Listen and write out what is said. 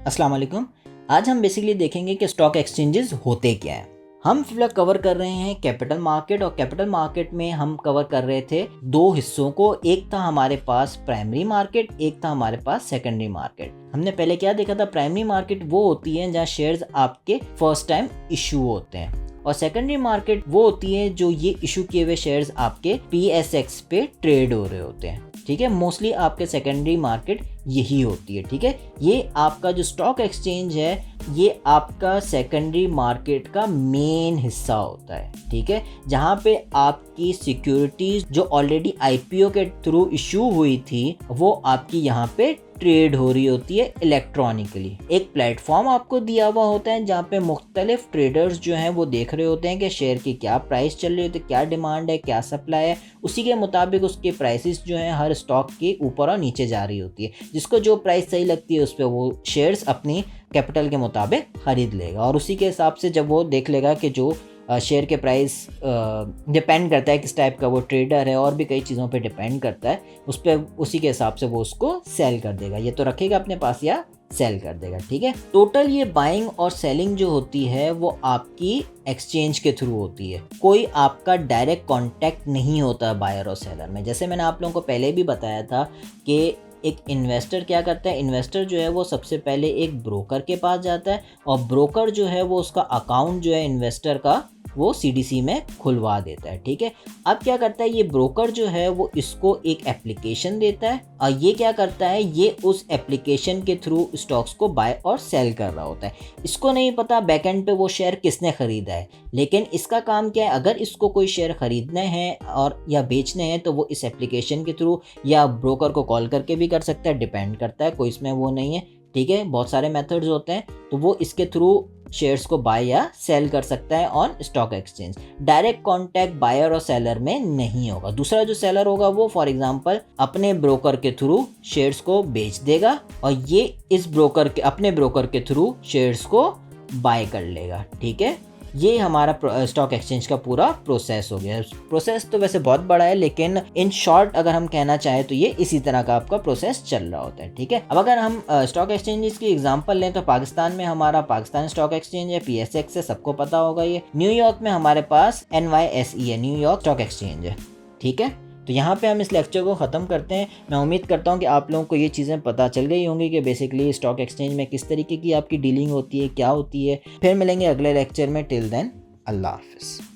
अस्सलाम वालेकुम। आज हम बेसिकली देखेंगे कि स्टॉक एक्सचेंजेस होते क्या हैं। हम फिलहाल कवर कर रहे हैं कैपिटल मार्केट, और कैपिटल मार्केट में हम कवर कर रहे थे दो हिस्सों को। एक था हमारे पास प्राइमरी मार्केट, एक था हमारे पास सेकेंडरी मार्केट। हमने पहले क्या देखा था, प्राइमरी मार्केट वो होती है जहाँ शेयर्स आपके फर्स्ट टाइम इशू होते हैं, और सेकेंडरी मार्केट वो होती है जो ये इशू किए हुए शेयर्स आपके PSX पे ट्रेड हो रहे होते हैं। ठीक है, मोस्टली आपके सेकेंडरी मार्केट यही होती है। ठीक है, ये आपका जो स्टॉक एक्सचेंज है ये आपका सेकेंडरी मार्केट का मेन हिस्सा होता है। ठीक है, जहाँ पे आपकी सिक्योरिटीज जो ऑलरेडी IPO के थ्रू इशू हुई थी वो आपकी यहाँ पे ट्रेड हो रही होती है इलेक्ट्रॉनिकली। एक प्लेटफॉर्म आपको दिया हुआ होता है जहाँ पे मुख्तलिफ ट्रेडर्स जो हैं वो देख रहे होते हैं कि शेयर की क्या प्राइस चल रही होती है, क्या डिमांड है, क्या सप्लाई है। उसी के मुताबिक उसके प्राइसेस जो हैं हर स्टॉक के ऊपर और नीचे जा रही होती है। जिसको जो प्राइस सही लगती है उस पर वो शेयर्स अपनी कैपिटल के मुताबिक खरीद लेगा, और उसी के हिसाब से जब वो देख लेगा कि जो शेयर के प्राइस डिपेंड करता है किस टाइप का वो ट्रेडर है, और भी कई चीज़ों पे डिपेंड करता है उस पर, उसी के हिसाब से वो उसको सेल कर देगा। ये तो रखेगा अपने पास या सेल कर देगा। ठीक है, टोटल ये बाइंग और सेलिंग जो होती है वो आपकी एक्सचेंज के थ्रू होती है। कोई आपका डायरेक्ट कांटेक्ट नहीं होता बायर और सेलर में। जैसे मैंने आप लोगों को पहले भी बताया था कि एक इन्वेस्टर क्या करता है, इन्वेस्टर जो है वो सबसे पहले एक ब्रोकर के पास जाता है, और ब्रोकर जो है वो उसका अकाउंट जो है इन्वेस्टर का वो CDC में खुलवा देता है। ठीक है, अब क्या करता है ये ब्रोकर जो है वो इसको एक एप्लीकेशन देता है, और ये क्या करता है ये उस एप्लीकेशन के थ्रू स्टॉक्स को बाय और सेल कर रहा होता है। इसको नहीं पता बैकएंड पे वो शेयर किसने खरीदा है, लेकिन इसका काम क्या है, अगर इसको कोई शेयर खरीदने हैं और या बेचने हैं तो वो इस एप्लीकेशन के थ्रू या ब्रोकर को कॉल करके भी कर सकता है, डिपेंड करता है, कोई इसमें वो नहीं है। ठीक है, बहुत सारे मेथड्स होते हैं, तो वो इसके थ्रू शेयर्स को बाय या सेल कर सकता है on stock exchange. Direct contact buyer और सेलर में नहीं होगा। दूसरा जो सेलर होगा वो फॉर एग्जांपल अपने ब्रोकर के थ्रू शेयर्स को बेच देगा, और ये इस ब्रोकर के अपने ब्रोकर के थ्रू शेयर्स को बाय कर लेगा। ठीक है, ये हमारा स्टॉक एक्सचेंज का पूरा प्रोसेस हो गया। प्रोसेस तो वैसे बहुत बड़ा है, लेकिन इन शॉर्ट अगर हम कहना चाहें तो ये इसी तरह का आपका प्रोसेस चल रहा होता है। ठीक है, अब अगर हम स्टॉक एक्सचेंजेस की एग्जांपल लें तो पाकिस्तान में हमारा पाकिस्तान स्टॉक एक्सचेंज है, PSX है, सबको पता होगा ये। न्यूयॉर्क में हमारे पास NYSE है, न्यूयॉर्क स्टॉक एक्सचेंज है। ठीक है, तो यहाँ पे हम इस लेक्चर को ख़त्म करते हैं। मैं उम्मीद करता हूँ कि आप लोगों को ये चीज़ें पता चल गई होंगी कि बेसिकली स्टॉक एक्सचेंज में किस तरीके की आपकी डीलिंग होती है, क्या होती है। फिर मिलेंगे अगले लेक्चर में। टिल देन, अल्लाह हाफिज़।